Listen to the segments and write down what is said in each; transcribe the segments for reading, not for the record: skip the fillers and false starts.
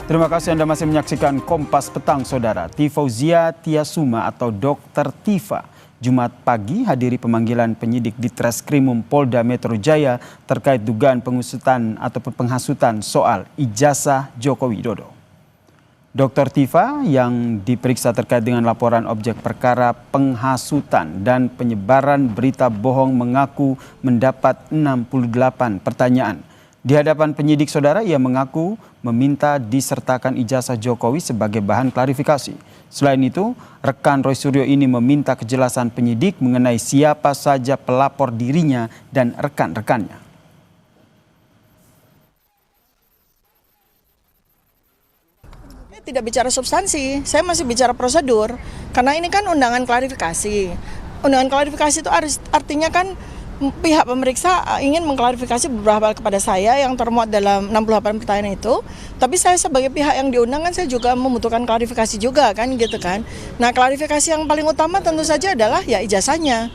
Terima kasih Anda masih menyaksikan Kompas Petang, Saudara. Tifauzia Tiasuma atau Dr. Tifa Jumat pagi hadiri pemanggilan penyidik di Treskrimum Polda Metro Jaya terkait dugaan pengusutan atau penghasutan soal ijazah Joko Widodo. Dr. Tifa yang diperiksa terkait dengan laporan objek perkara penghasutan dan penyebaran berita bohong mengaku mendapat 68 pertanyaan. Di hadapan penyidik, Saudara, ia mengaku meminta disertakan ijazah Jokowi sebagai bahan klarifikasi. Selain itu, rekan Roy Suryo ini meminta kejelasan penyidik mengenai siapa saja pelapor dirinya dan rekan-rekannya. Tidak bicara substansi, saya masih bicara prosedur. Karena ini kan undangan klarifikasi. Undangan klarifikasi itu artinya kan pihak pemeriksa ingin mengklarifikasi beberapa hal kepada saya yang termuat dalam 68 pertanyaan itu. Tapi saya sebagai pihak yang diundang kan saya juga membutuhkan klarifikasi juga kan gitu kan. Nah, klarifikasi yang paling utama tentu saja adalah ya ijazahnya.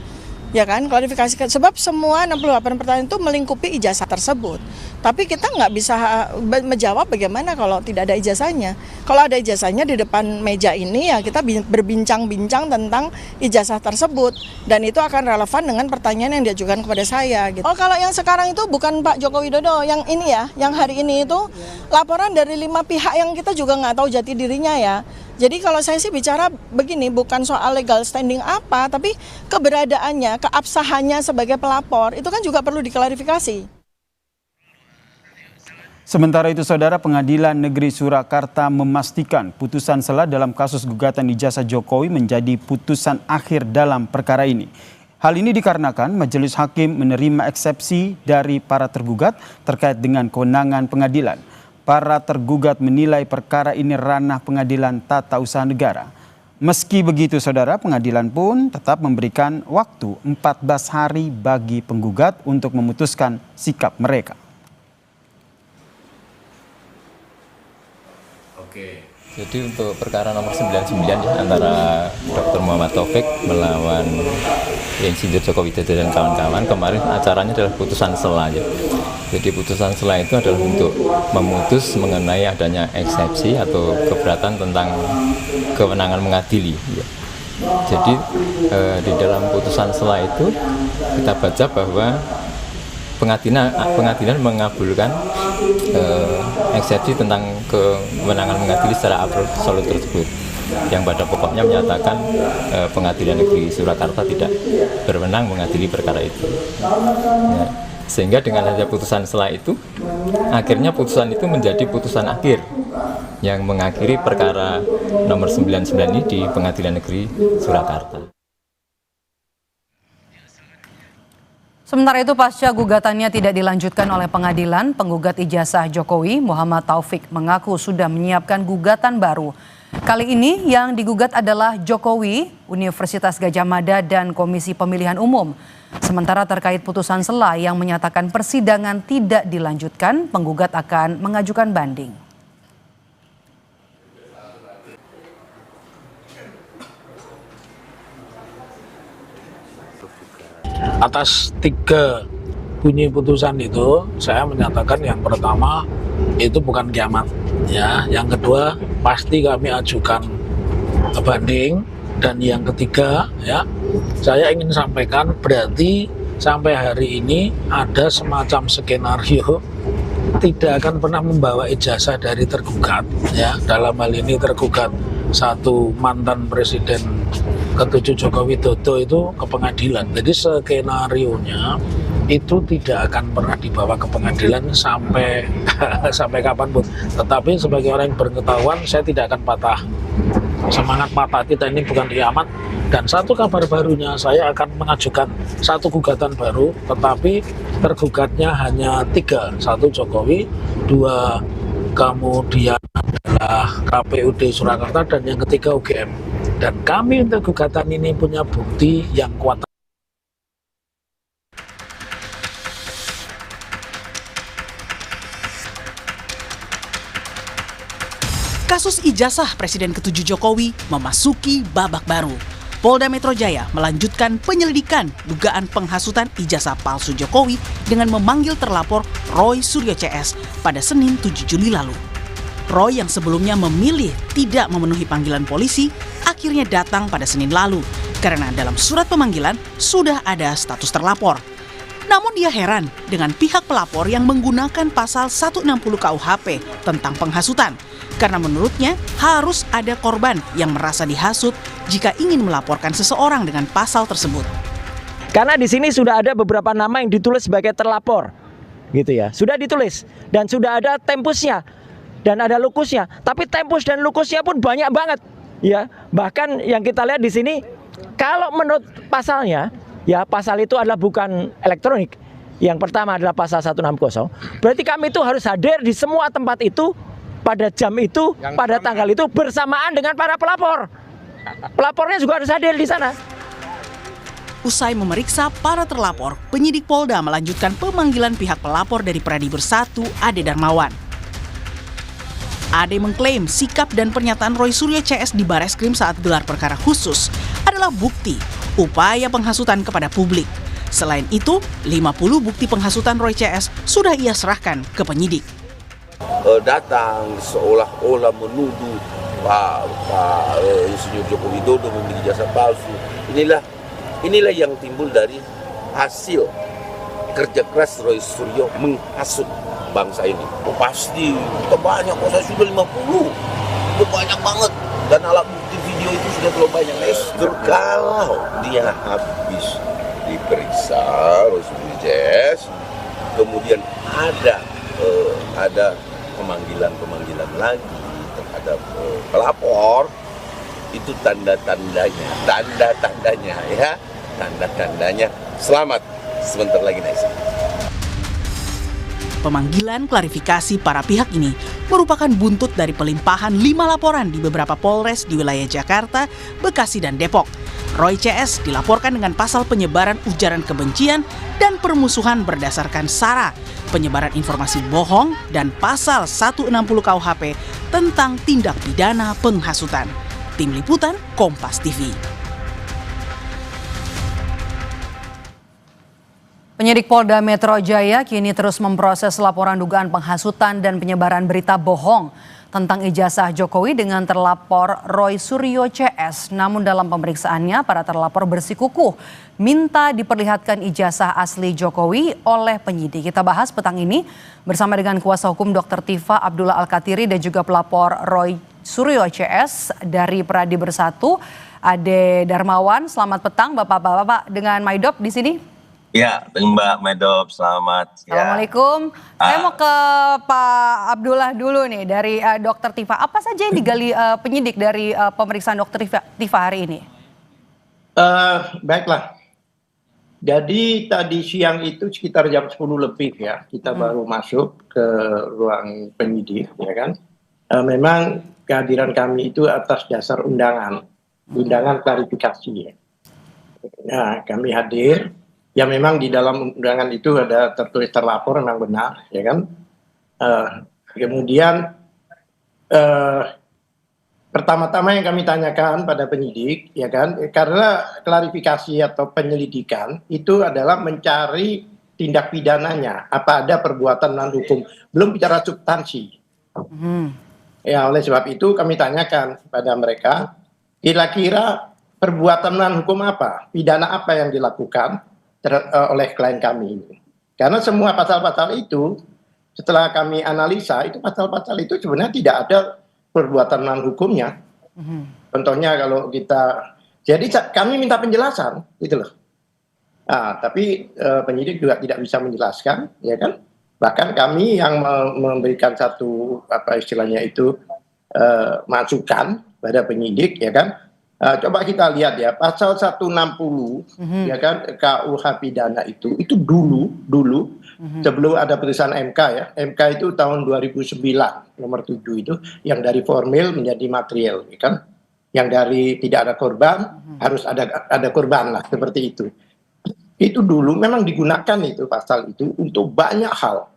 Ya kan, klarifikasi sebab semua 68 pertanyaan itu melingkupi ijazah tersebut. Tapi kita nggak bisa menjawab bagaimana kalau tidak ada ijazahnya. Kalau ada ijazahnya di depan meja ini ya kita berbincang-bincang tentang ijazah tersebut. Dan itu akan relevan dengan pertanyaan yang diajukan kepada saya. Gitu. Oh, kalau yang sekarang itu bukan Pak Joko Widodo, yang ini ya, yang hari ini itu laporan dari 5 pihak yang kita juga nggak tahu jati dirinya ya. Jadi kalau saya sih bicara begini, bukan soal legal standing apa, tapi keberadaannya, keabsahannya sebagai pelapor, itu kan juga perlu diklarifikasi. Sementara itu, Saudara, Pengadilan Negeri Surakarta memastikan putusan sela dalam kasus gugatan ijazah Jokowi menjadi putusan akhir dalam perkara ini. Hal ini dikarenakan majelis hakim menerima eksepsi dari para tergugat terkait dengan kewenangan pengadilan. Para tergugat menilai perkara ini ranah Pengadilan Tata Usaha Negara. Meski begitu, Saudara, pengadilan pun tetap memberikan waktu 14 hari bagi penggugat untuk memutuskan sikap mereka. Oke. Jadi untuk perkara nomor 99 ya, antara Dr. Muhammad Taufik melawan Insinyur Joko Widodo dan kawan-kawan, kemarin acaranya adalah putusan sela ya. Jadi putusan sela itu adalah untuk memutus mengenai adanya eksepsi atau keberatan tentang kewenangan mengadili ya. Jadi di dalam putusan sela itu kita baca bahwa pengadilan mengabulkan eksepsi tentang kewenangan mengadili secara absolut tersebut, yang pada pokoknya menyatakan Pengadilan Negeri Surakarta tidak berwenang mengadili perkara itu. Ya, sehingga dengan adanya putusan sela itu, akhirnya putusan itu menjadi putusan akhir yang mengakhiri perkara nomor 99 ini di Pengadilan Negeri Surakarta. Sementara itu, pasca gugatannya tidak dilanjutkan oleh pengadilan, penggugat ijazah Jokowi, Muhammad Taufik, mengaku sudah menyiapkan gugatan baru. Kali ini yang digugat adalah Jokowi, Universitas Gadjah Mada, dan Komisi Pemilihan Umum. Sementara terkait putusan sela yang menyatakan persidangan tidak dilanjutkan, penggugat akan mengajukan banding. Atas 3 bunyi putusan itu, saya menyatakan yang pertama itu bukan kiamat, ya. Yang kedua pasti kami ajukan banding, dan yang ketiga, ya, saya ingin sampaikan berarti sampai hari ini ada semacam skenario tidak akan pernah membawa ijazah dari tergugat, ya. Dalam hal ini tergugat satu mantan presiden ke-7 Joko Widodo itu ke pengadilan. Jadi skenarionya itu tidak akan pernah dibawa ke pengadilan sampai sampai kapanpun. Tetapi sebagai orang yang berpengetahuan, saya tidak akan patah semangat. Patah kita ini bukan kiamat. Dan satu kabar barunya, saya akan mengajukan satu gugatan baru, tetapi tergugatnya hanya 3. 1 Jokowi, 2 kemudian adalah KPUD Surakarta, dan yang ketiga UGM. Dan kami untuk gugatan ini punya bukti yang kuat. Kasus ijazah Presiden ke-7 Jokowi memasuki babak baru. Polda Metro Jaya melanjutkan penyelidikan dugaan penghasutan ijazah palsu Jokowi dengan memanggil terlapor Roy Suryo CS pada Senin 7 Juli lalu. Roy yang sebelumnya memilih tidak memenuhi panggilan polisi akhirnya datang pada Senin lalu karena dalam surat pemanggilan sudah ada status terlapor. Namun dia heran dengan pihak pelapor yang menggunakan pasal 160 KUHP tentang penghasutan karena menurutnya harus ada korban yang merasa dihasut jika ingin melaporkan seseorang dengan pasal tersebut. Karena di sini sudah ada beberapa nama yang ditulis sebagai terlapor, gitu ya. Sudah ditulis dan sudah ada tempusnya dan ada lukusnya. Tapi tempus dan lukusnya pun banyak banget, ya. Bahkan yang kita lihat di sini, kalau menurut pasalnya, ya pasal itu adalah bukan elektronik. Yang pertama adalah pasal 160. Berarti kami itu harus hadir di semua tempat itu pada jam itu, pada tanggal itu bersamaan dengan para pelapor. Pelapornya juga harus hadir di sana. Usai memeriksa para terlapor, penyidik Polda melanjutkan pemanggilan pihak pelapor dari Pradi Bersatu, Ade Darmawan. Ade mengklaim sikap dan pernyataan Roy Suryo CS di Bareskrim saat gelar perkara khusus adalah bukti upaya penghasutan kepada publik. Selain itu, 50 bukti penghasutan Roy CS sudah ia serahkan ke penyidik. Datang seolah-olah menuduh Pak Insinyur Joko Widodo memiliki jasa palsu. Inilah yang timbul dari hasil kerja keras Roy Suryo menghasut bangsa ini. Pasti banyak, kok saya sudah 50, itu banyak banget. Dan alat bukti video itu sudah terlalu banyak. Kalau dia habis diperiksa Roy Suryo CS, kemudian ada pemanggilan lagi terhadap pelapor, itu tanda-tandanya selamat sebentar lagi naik. Pemanggilan klarifikasi para pihak ini merupakan buntut dari pelimpahan 5 laporan di beberapa Polres di wilayah Jakarta, Bekasi, dan Depok. Roy CS dilaporkan dengan pasal penyebaran ujaran kebencian dan permusuhan berdasarkan SARA, penyebaran informasi bohong, dan pasal 160 KUHP tentang tindak pidana penghasutan. Tim Liputan, Kompas TV. Penyidik Polda Metro Jaya kini terus memproses laporan dugaan penghasutan dan penyebaran berita bohong tentang ijazah Jokowi dengan terlapor Roy Suryo CS. Namun dalam pemeriksaannya, para terlapor bersikukuh minta diperlihatkan ijazah asli Jokowi oleh penyidik. Kita bahas petang ini bersama dengan kuasa hukum Dr. Tifa Abdullah Al-Katiri dan juga pelapor Roy Suryo CS dari Pradi Bersatu, Ade Darmawan. Selamat petang Bapak-bapak dengan Maidop di sini. Ya, Mbak Medop, selamat. Assalamualaikum. Saya mau ke Pak Abdullah dulu nih dari Dr. Tifa. Apa saja yang digali penyidik dari pemeriksaan Dr. Tifa hari ini? Baiklah. Jadi tadi siang itu sekitar jam 10 lebih ya, kita baru masuk ke ruang penyidik, ya kan. Memang kehadiran kami itu atas dasar undangan klarifikasi ya. Nah, kami hadir. Ya memang di dalam undangan itu ada tertulis terlapor, memang benar, ya kan. Kemudian pertama-tama yang kami tanyakan pada penyidik, ya kan, karena klarifikasi atau penyelidikan itu adalah mencari tindak pidananya, apa ada perbuatan non hukum, belum bicara substansi. Ya oleh sebab itu kami tanyakan pada mereka, kira-kira perbuatan non hukum apa, pidana apa yang dilakukan oleh klien kami ini. Karena semua pasal-pasal itu setelah kami analisa itu pasal-pasal itu sebenarnya tidak ada perbuatan non hukumnya. Contohnya kalau kita, jadi kami minta penjelasan gitu loh. Nah, tapi penyidik juga tidak bisa menjelaskan, ya kan? Bahkan kami yang memberikan satu apa istilahnya itu masukan pada penyidik, ya kan? Coba kita lihat ya, pasal 160 ya kan KUH pidana itu dulu sebelum ada putusan MK ya. MK itu tahun 2009 nomor 7 itu yang dari formil menjadi material, ya kan. Yang dari tidak ada korban harus ada korban lah, seperti itu. Itu dulu memang digunakan itu pasal itu untuk banyak hal.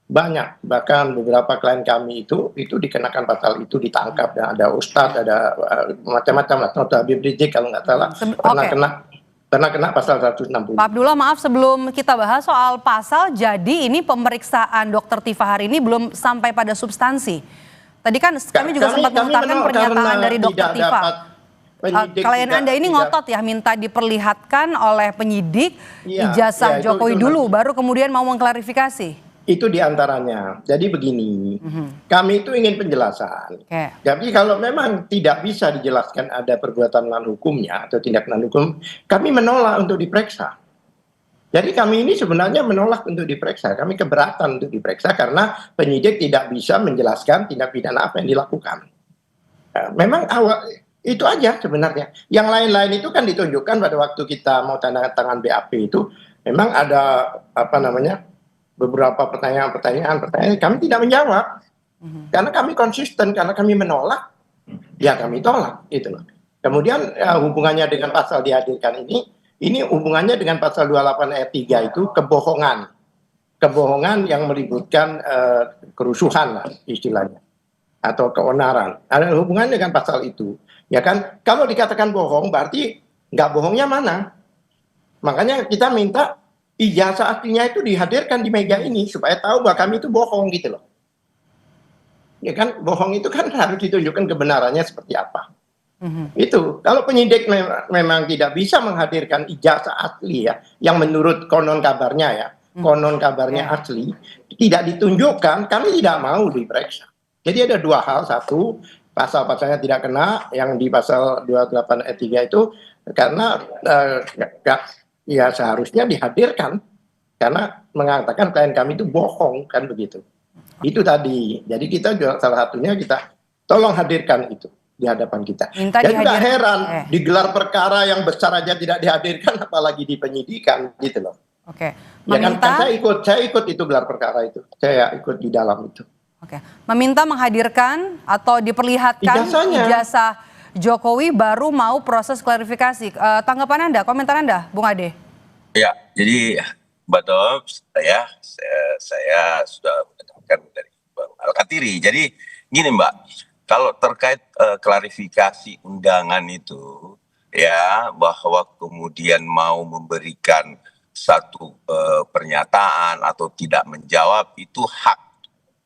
Banyak, bahkan beberapa klien kami itu dikenakan pasal itu, ditangkap, dan ada ustadz, ada macam-macam lah, Dr. Habib Rizik kalau nggak salah pernah kena pasal 160. Pak Abdullah, maaf sebelum kita bahas soal pasal, jadi ini pemeriksaan Dr. Tifa hari ini belum sampai pada substansi. Tadi kan kami juga sempat mengutarakan pernyataan dari Dr. Tifa. Klien Anda ini ngotot ya minta diperlihatkan oleh penyidik ijazah Jokowi dulu, baru kemudian mau mengklarifikasi. Itu diantaranya. Jadi begini, kami itu ingin penjelasan. Jadi kalau memang tidak bisa dijelaskan ada perbuatan melawan hukumnya atau tindak melawan hukum, kami menolak untuk diperiksa. Jadi kami ini sebenarnya menolak untuk diperiksa. Kami keberatan untuk diperiksa karena penyidik tidak bisa menjelaskan tindak pidana apa yang dilakukan. Memang itu aja sebenarnya. Yang lain-lain itu kan ditunjukkan pada waktu kita mau tanda tangan BAP itu, memang ada beberapa pertanyaan kami tidak menjawab. Karena kami konsisten, karena kami menolak, ya kami tolak gitu loh. Kemudian hubungannya dengan pasal dihadirkan ini hubungannya dengan pasal 28 ayat 3 itu kebohongan. Kebohongan yang melibatkan kerusuhan lah istilahnya. Atau keonaran. Ada hubungannya dengan pasal itu. Ya kan, kalau dikatakan bohong berarti nggak bohongnya mana? Makanya kita minta ijazah aslinya itu dihadirkan di meja ini supaya tahu bahwa kami itu bohong gitu loh. Ya kan, bohong itu kan harus ditunjukkan kebenarannya seperti apa. Itu kalau penyidik memang tidak bisa menghadirkan ijazah asli ya, yang menurut konon kabarnya asli, tidak ditunjukkan, kami tidak mau diperiksa. Jadi ada dua hal, satu pasal-pasalnya tidak kena, yang di pasal 28 ayat 3 itu karena ya seharusnya dihadirkan karena mengatakan klien kami itu bohong kan begitu. Itu tadi. Jadi kita juga salah satunya kita tolong hadirkan itu di hadapan kita. Dan juga heran digelar perkara yang besar aja tidak dihadirkan apalagi di penyidikan gitu loh. Oke. Ya kan saya ikut itu gelar perkara itu. Saya ikut di dalam itu. Oke, meminta menghadirkan atau diperlihatkan ijazah Jokowi baru mau proses klarifikasi. Tanggapan Anda, komentar Anda, Bung Ade? Ya, jadi Mbak Dov, saya sudah mendengarkan dari Bang Al-Katiri. Jadi gini Mbak, kalau terkait klarifikasi undangan itu, ya bahwa kemudian mau memberikan satu pernyataan atau tidak menjawab itu hak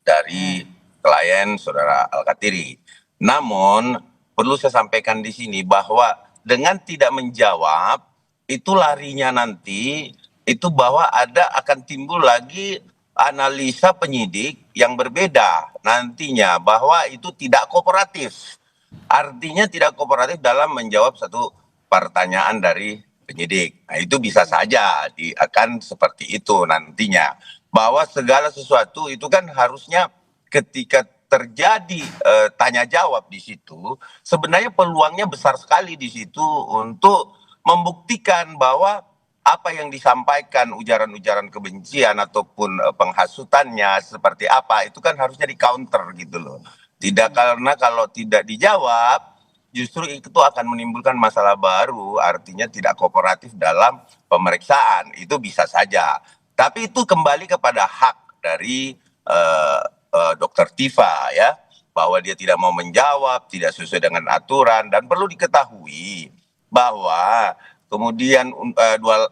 dari klien saudara Al-Katiri. Namun perlu saya sampaikan di sini bahwa dengan tidak menjawab itu larinya nanti itu bahwa akan timbul lagi analisa penyidik yang berbeda nantinya bahwa itu tidak kooperatif. Artinya tidak kooperatif dalam menjawab satu pertanyaan dari penyidik. Nah, itu bisa saja akan seperti itu nantinya. Bahwa segala sesuatu itu kan harusnya ketika terjadi tanya jawab di situ, sebenarnya peluangnya besar sekali di situ untuk membuktikan bahwa apa yang disampaikan ujaran-ujaran kebencian ataupun penghasutannya seperti apa itu kan harusnya di counter gitu loh. Tidak, karena kalau tidak dijawab justru itu akan menimbulkan masalah baru, artinya tidak kooperatif dalam pemeriksaan. Itu bisa saja. Tapi itu kembali kepada hak dari Dr. Tifa ya, bahwa dia tidak mau menjawab, tidak sesuai dengan aturan, dan perlu diketahui bahwa kemudian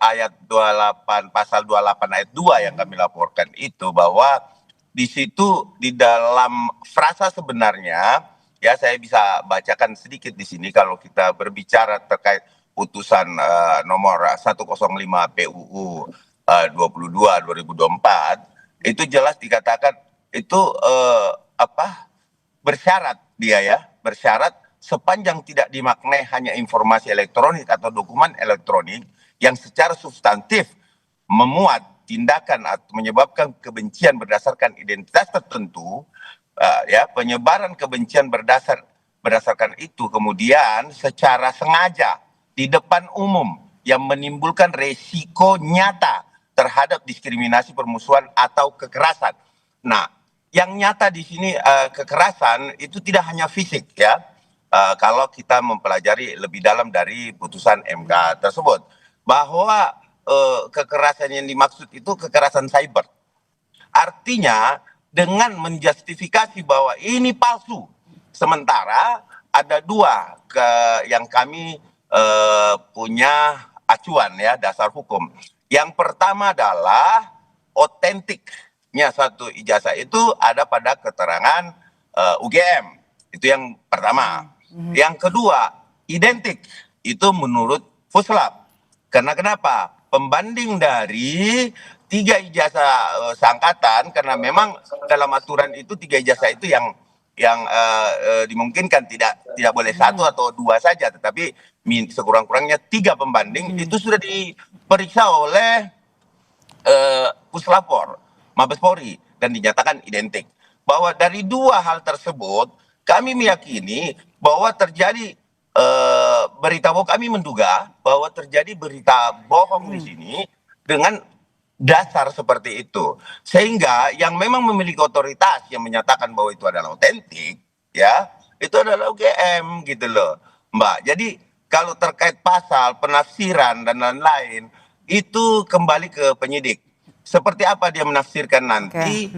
ayat 28 pasal 28 ayat 2 yang kami laporkan itu bahwa di situ di dalam frasa sebenarnya ya, saya bisa bacakan sedikit di sini kalau kita berbicara terkait putusan nomor 105 PUU 22/2024 itu jelas dikatakan itu bersyarat dia ya, bersyarat sepanjang tidak dimaknai hanya informasi elektronik atau dokumen elektronik yang secara substantif memuat tindakan atau menyebabkan kebencian berdasarkan identitas tertentu, ya penyebaran kebencian berdasarkan itu kemudian secara sengaja di depan umum yang menimbulkan resiko nyata terhadap diskriminasi, permusuhan atau kekerasan. Nah, yang nyata di sini kekerasan itu tidak hanya fisik ya. Kalau kita mempelajari lebih dalam dari putusan MK tersebut, bahwa kekerasan yang dimaksud itu kekerasan cyber. Artinya dengan menjustifikasi bahwa ini palsu, sementara ada dua yang kami punya acuan ya, dasar hukum. Yang pertama adalah otentiknya satu ijazah itu ada pada keterangan UGM. Itu yang pertama. Yang kedua, identik. Itu menurut Puslap. Karena kenapa? Pembanding dari 3 ijazah seangkatan, karena memang dalam aturan itu 3 ijazah itu yang dimungkinkan tidak boleh 1 atau 2 saja, tetapi sekurang-kurangnya 3 pembanding itu sudah diperiksa oleh Puslapor, Mabes Polri, dan dinyatakan identik. Bahwa dari 2 hal tersebut kami meyakini bahwa terjadi berita bohong. Kami menduga bahwa terjadi berita bohong di sini dengan dasar seperti itu, sehingga yang memang memiliki otoritas yang menyatakan bahwa itu adalah otentik, ya itu adalah UGM gitu loh, Mbak. Jadi kalau terkait pasal, penafsiran dan lain-lain itu kembali ke penyidik. Seperti apa dia menafsirkan nanti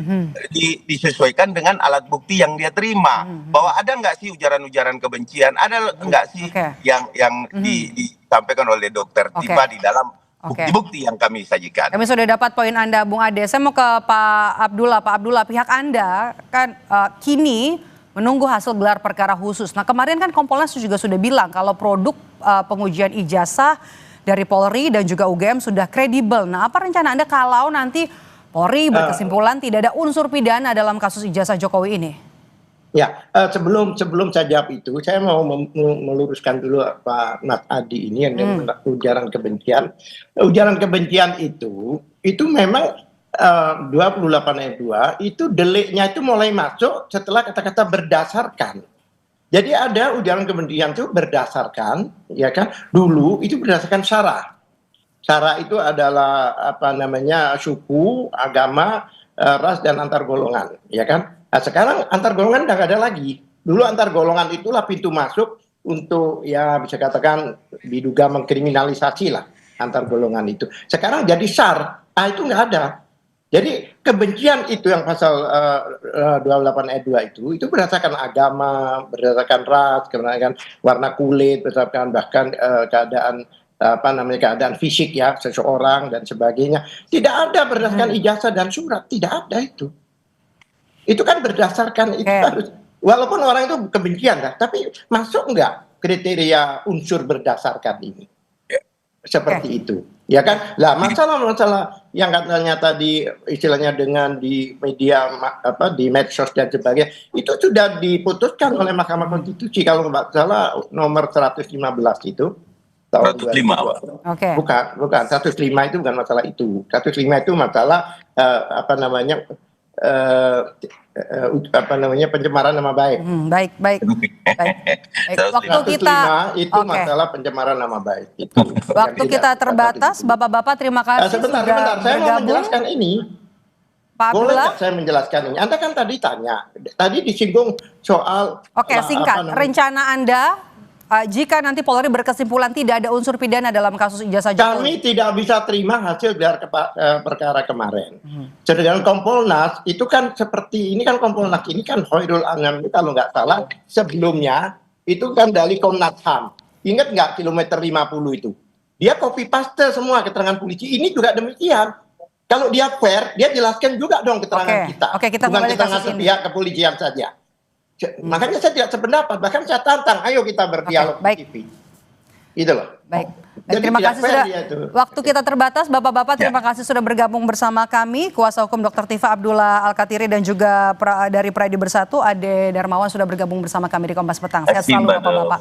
disesuaikan dengan alat bukti yang dia terima. Bahwa ada nggak sih ujaran-ujaran kebencian, ada nggak sih yang disampaikan oleh Dokter Tifa di dalam bukti-bukti yang kami sajikan. Kami sudah dapat poin Anda, Bung Ade. Saya mau ke Pak Abdullah. Pak Abdullah, pihak Anda kan kini menunggu hasil gelar perkara khusus. Nah, kemarin kan Kompolnas juga sudah bilang kalau produk pengujian ijazah dari Polri dan juga UGM sudah kredibel. Nah, apa rencana Anda kalau nanti Polri berkesimpulan tidak ada unsur pidana dalam kasus ijazah Jokowi ini? Ya, sebelum saya jawab itu, saya mau meluruskan dulu Pak Mas Adi ini yang ujaran kebencian. Ujaran kebencian itu memang 28 ayat 2 itu deliknya itu mulai masuk setelah kata-kata berdasarkan. Jadi ada ujaran kebencian itu berdasarkan, ya kan? Dulu itu berdasarkan syara. Syara itu adalah suku, agama, ras dan antar golongan, ya kan? Nah, sekarang antar golongan udah nggak ada lagi. Dulu antar golongan itulah pintu masuk untuk ya bisa katakan diduga mengkriminalisasi lah antar golongan itu. Sekarang jadi SAR, itu nggak ada. Jadi kebencian itu yang pasal 28 ayat 2 itu berdasarkan agama, berdasarkan ras, berdasarkan warna kulit, berdasarkan bahkan keadaan fisik ya seseorang dan sebagainya. Tidak ada berdasarkan ijazah dan surat, tidak ada itu. Itu kan berdasarkan itu harus, walaupun orang itu kebencian kan, tapi masuk nggak kriteria unsur berdasarkan ini? Seperti itu, ya kan? Lah masalah yang katanya tadi istilahnya dengan di media di medsos dan sebagainya itu sudah diputuskan oleh Mahkamah Konstitusi kalau nggak salah nomor 115 itu tahun 2002. Bukan 105 itu bukan masalah itu. 105 itu masalah pencemaran nama baik. Baik. Waktu kita itu masalah pencemaran nama baik. Itu. Waktu kita terbatas, Bapak-bapak terima kasih sebentar. Saya mau menjelaskan ini. Pak Boleh Abdullah? nggak saya menjelaskan ini? Anda kan tadi tanya, tadi disinggung soal. Singkat. Rencana Anda jika nanti Polri berkesimpulan tidak ada unsur pidana dalam kasus ijazah Jokowi? Kami tidak bisa terima hasil gelar perkara kemarin. Sedangkan Kompolnas itu kan seperti ini kan Kompolnas ini kan Hoirul Anam kalau nggak salah sebelumnya itu kan dari Komnas HAM. Ingat nggak kilometer 50 itu? Dia copy paste semua keterangan polisi. Ini juga demikian. Kalau dia fair, dia jelaskan juga dong keterangan kita. Kita bukan keterangan sepihak kepolisian saja. Makanya saya tidak sependapat, bahkan saya tantang, ayo kita berdialog di TV. Gitu loh. Baik. Terima kasih sudah. Waktu kita terbatas, Bapak-bapak terima kasih sudah bergabung bersama kami. Kuasa hukum Dr. Tifa Abdullah Al-Katiri dan juga dari Pradi Bersatu, Ade Darmawan sudah bergabung bersama kami di Kompas Petang. Sehat selalu Bapak-bapak.